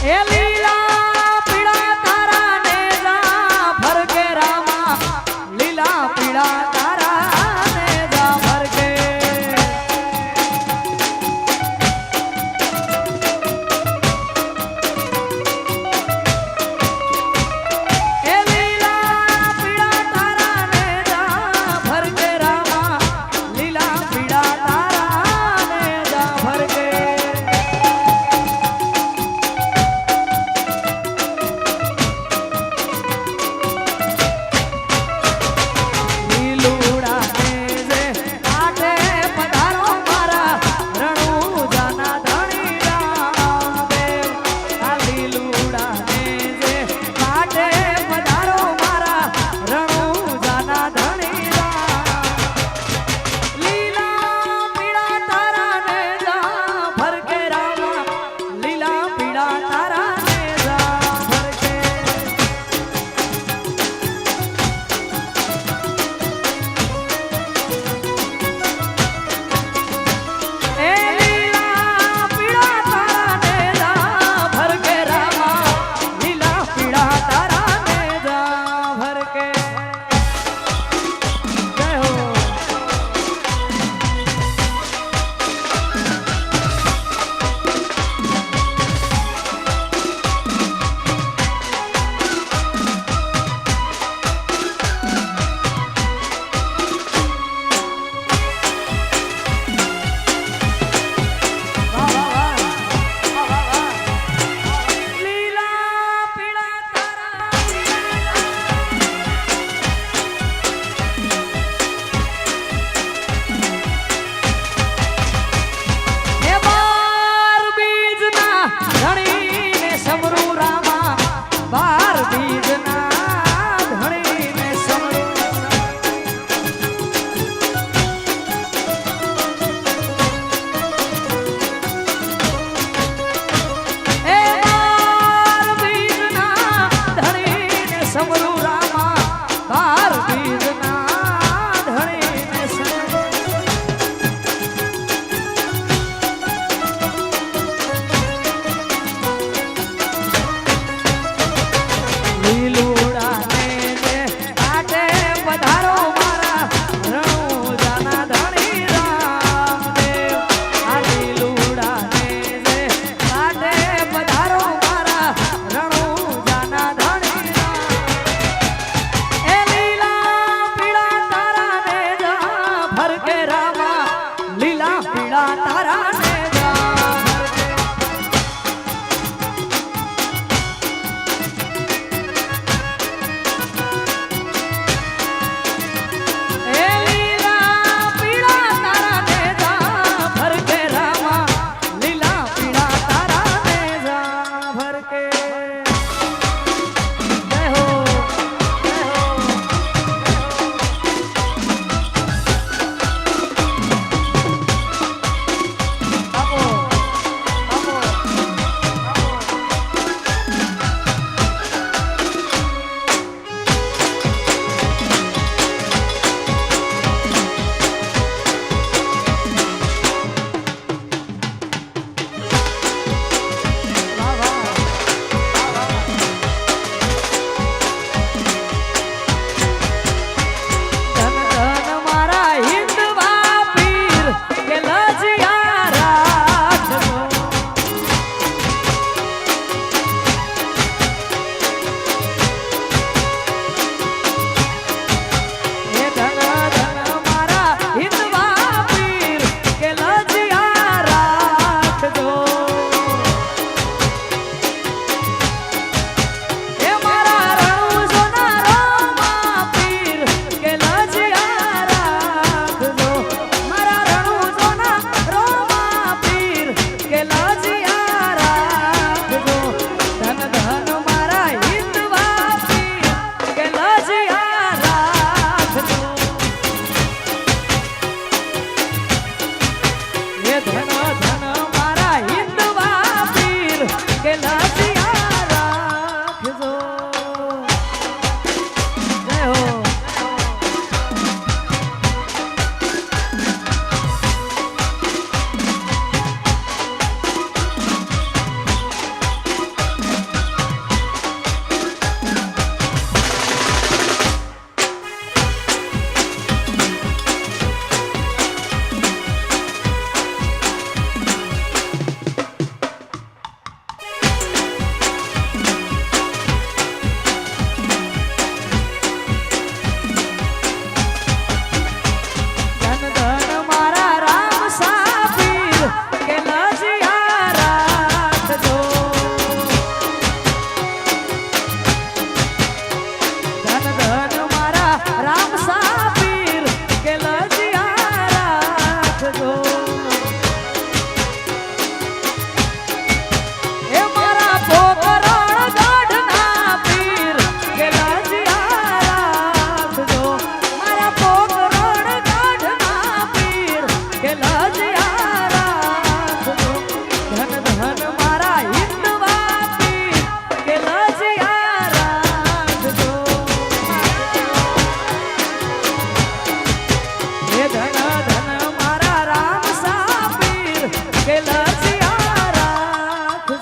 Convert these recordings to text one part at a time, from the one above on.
એ લીલા પીળા તારા ને જા ભરકે રામા લીલા પીળા તારા ને જા ભરકે એ લીલા પીળા તારા ને જા ભરકે રામા લીલા પીળા તારા ને જા ભરકે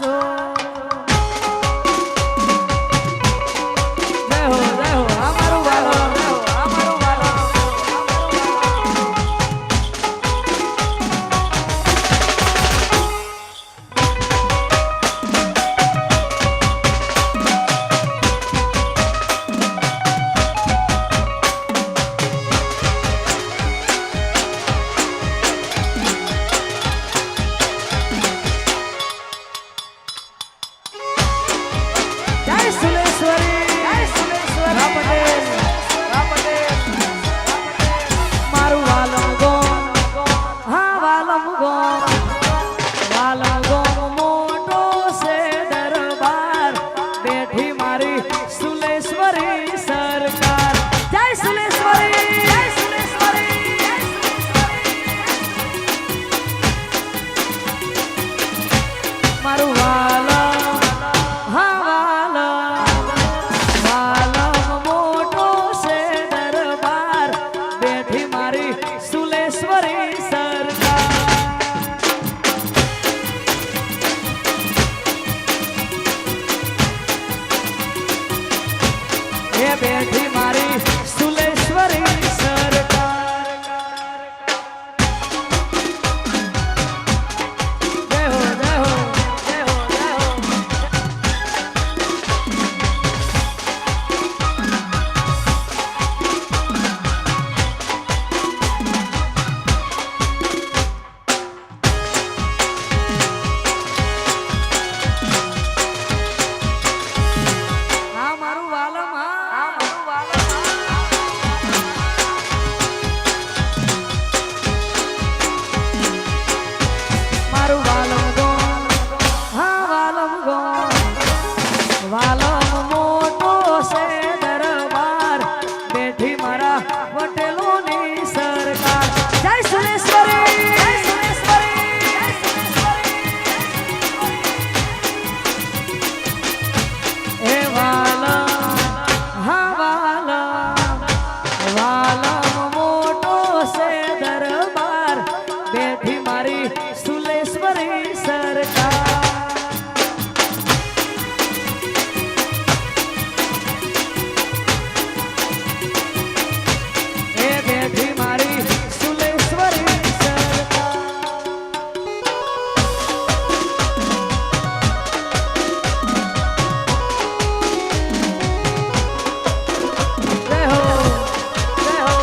આવજો. જય હો અમારું વાલો, અમારું વાલો. બેઠી મારી સુલેશ્વરી સરકાર. જય હો જય હો જય હો જય હો. હા મારું વાલમ, હા મારું વાલમ ગો, હા વાલમ ગો. વાલમ મોટો છે દરબાર, બેઠી મારા પટેલોની સરકાર. જય સુરેશ્વરી, જય સુરેશ્વરી, જય સુરેશ્વરી. એ વાલમ, હા વાલમ, વાલમ મોટો છે દરબાર, બેઠી મારી સુલેશ્વરી સરકાર. એ બેઠી મારી સુલેશ્વરી સરકાર. જય હો જય હો.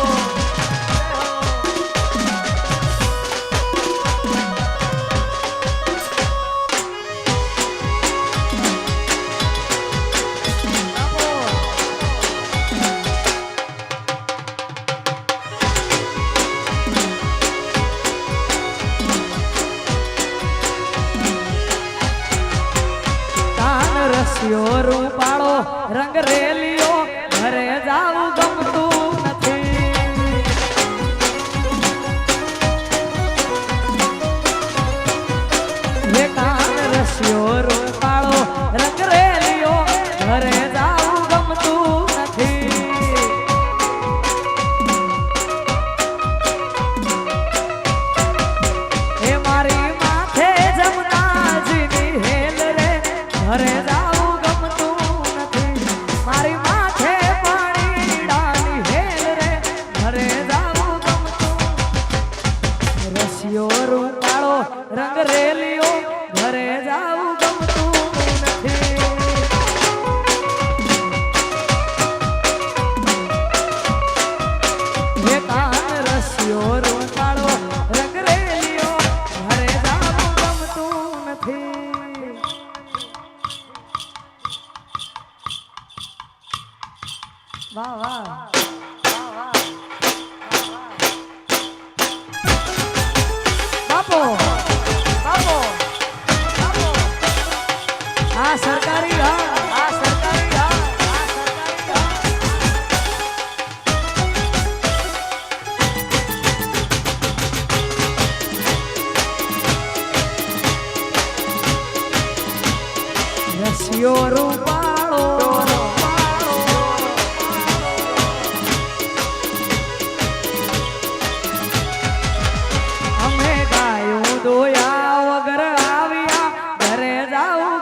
રસિયો રૂપાળો રંગ રેલિયો, ઘરે જાવું ગમતું નથી. હે કાન રસિયો રૂપાળો રંગ રેલિયો, ઘરે જાવું ગમતું નથી. હે મારી માથે જમનાજીની હેલ રે, ઘરે જાવું ગમતું નથી. મારી માથે પાણી ડાની હેલ રે, ઘરે જાવું ગમતું. રસિયો રૂપાળો રંગ રેલિયો, ઘરે જાવું ગમતું નથી. હે કાન રસિયો રૂપાળો રંગ રેલિયો, ઘરે જાવું ગમતું નથી. વાહ વાહ. બાપો બાપો આ સરકારી, હા આ સરકારી, હા આ સરકારી, હા. રસિયો રૂપાળો અમે ગાયું દોયા વગર આવ્યા, ઘરે જાઉં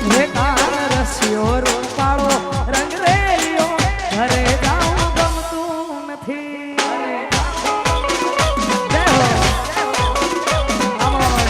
હે કાન રસ્યો રૂપાળો રંગ રેલિયો ઘરે જાઉં ગમતું નથી જય હો અમર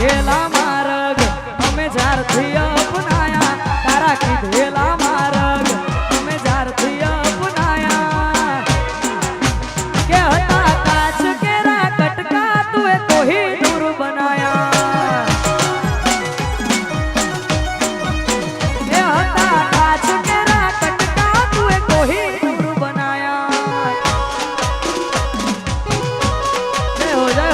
કીધેલા માર્ગ અમે જ્યારથી અપનાયા તારા કીધેલા માર્ગ અમે જ્યારથી અપનાયા કે હતા કાચ કેરા કટકા તુએ કોઈ દૂર બનાયા એ હતા કાચ કેરા કટકા તુએ કોઈ દૂર બનાયા જય હો જય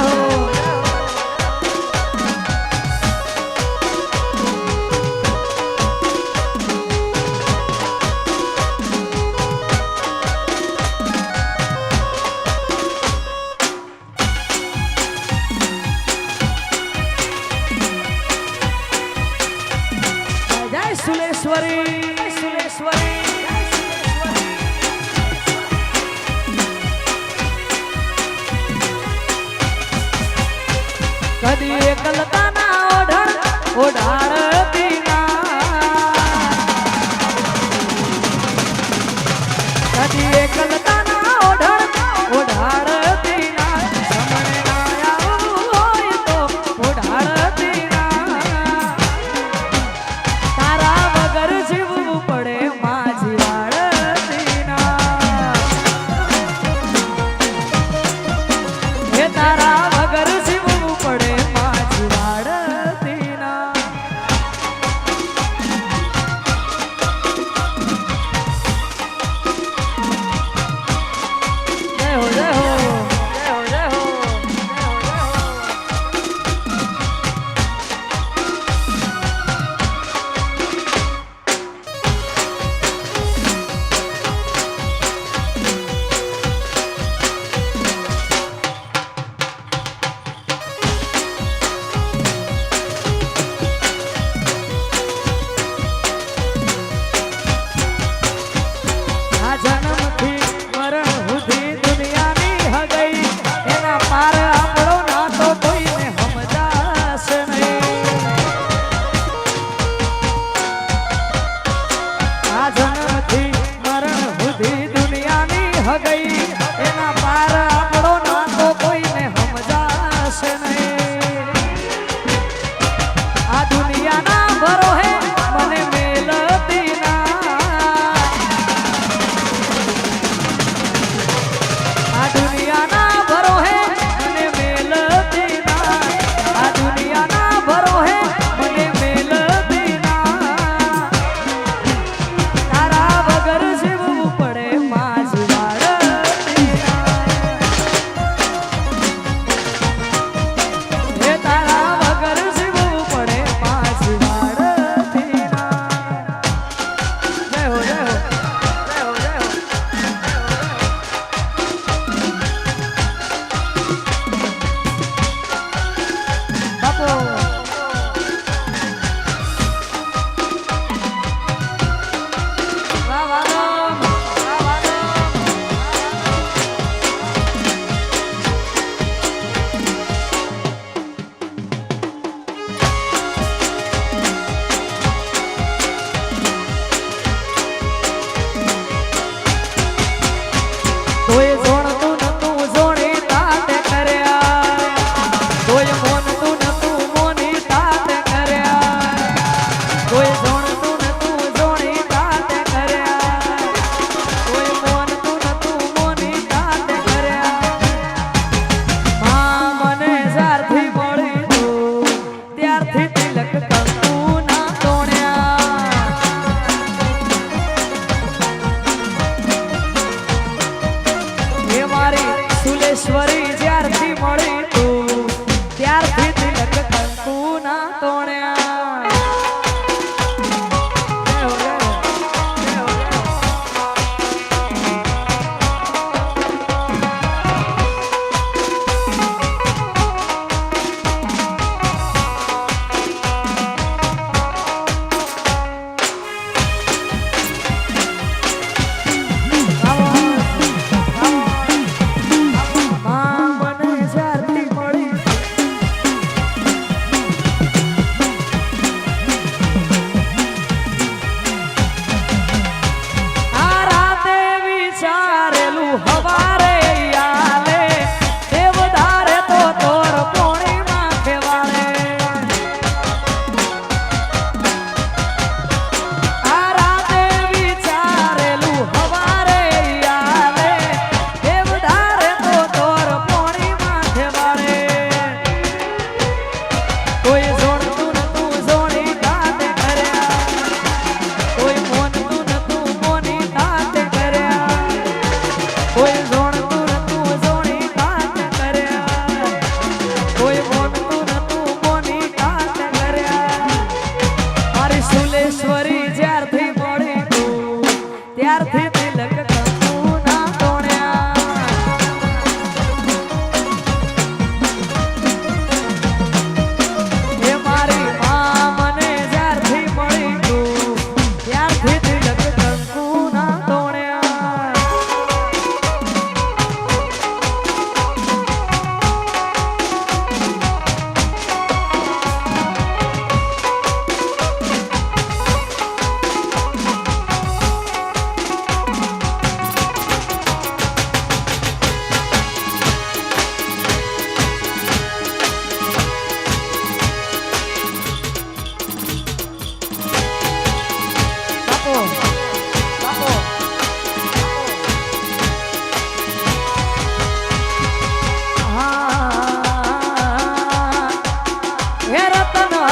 સુલેશ્વરી સુલેશ્વરી કદી એકલતાના ઓઢાડતી ના કદી એકલતાના ઓઢાડતી ના સમણે ના આવું હોય તો ઓઢાડતી ના તારા વગર જીવવું પડે માજી વાળતી ના હે તારા વગર જીવવું પડે માજી વાળતી ના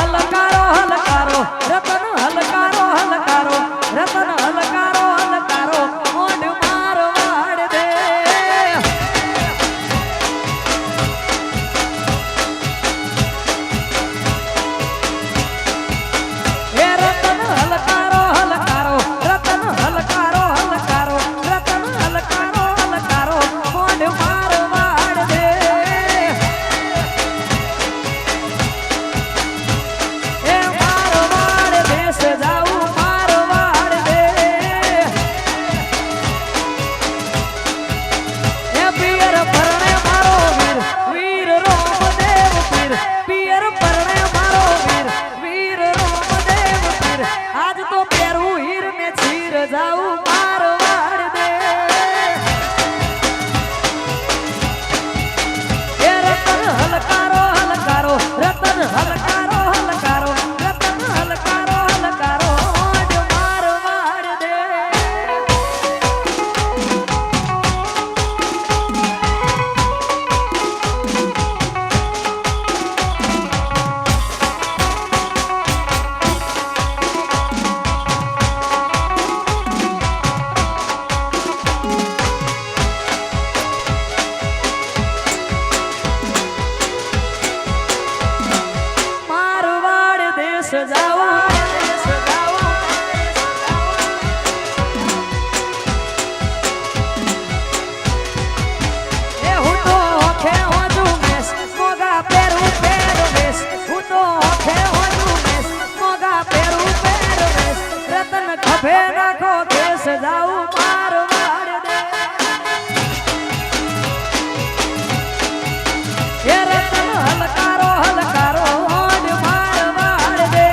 હલકારો હલકારો રતન હલકારો હલકારો રતન હલકારો હલકારો મોઢ મારો વાડ દે એ રતન હલકારો હલકારો રતન હલકારો હલકારો રતન હલકારો હલકારો મોઢ મારો વાડ દે એ મારો વાડ દેશ જાઉં મારો વાડ દે એ પિયર પરણે મારો વીર વીર રોમદેવ પીર પિયર પરણે મારો વીર વીર રોમદેવ પીર આજ તો પહેરું હીર ને ચીર જાઉં મારો વાડ દે એ રતન હલકારો હલકારો રતન હલકારો હલકારો રતન હલકારો હલકારો મોઢ મારો વાડ દે મારું વાડ દેશ જાઉં દેશ જાઉં એ હું તો ઓખે હોજું મેસ મોગા પહેરું પહેરવેશ હું તો ઓખે હોજું મેસ મોગા પહેરું પહેરવેશ રતન ખભે નાખો કેસ જાઉં મારો વાડ દે એ રતન હલકારો હલકારો મોઢ માર વાડ દે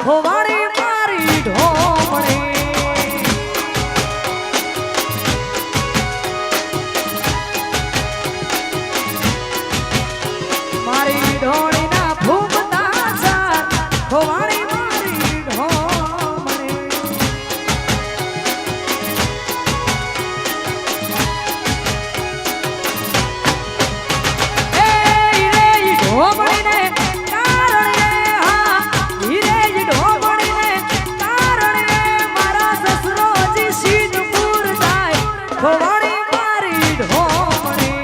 હોવાળી મારી ઢોમણી મારી ઢોળીના ભૂમતા ચાર હોવાળી મારી ઢોમણી એ રે ઢોમણીને કારણે હા રે ઢોમણીને કારણે મારા સસરોજી શીનપુર જાય હોવાળી મારી ઢોમણી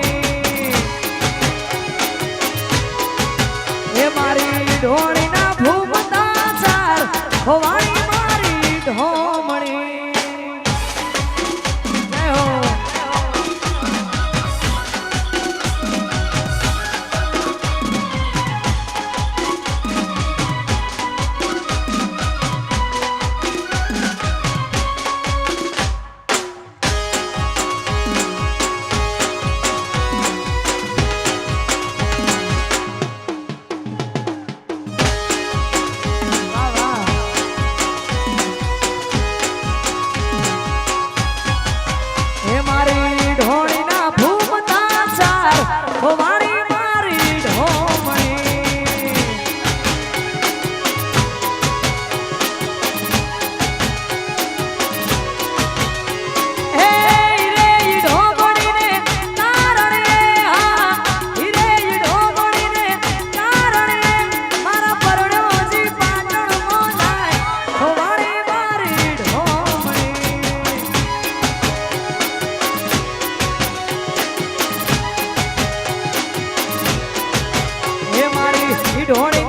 એ મારી ઢોળીના ભૂમતા ચાર હોવાળી મારી ઢોમણી જય હો વાહ વાહ એ મારી ઢોળીના ભૂમતા ચાર હોવાળી મારી ઢોમણી હે રે ઢોમણીને કારણે હા રે ઢોમણીને કારણે મારા પરણોજી પાટણમાં જાય હોવાળી મારી ઢોમણી એ મારી ઢોળી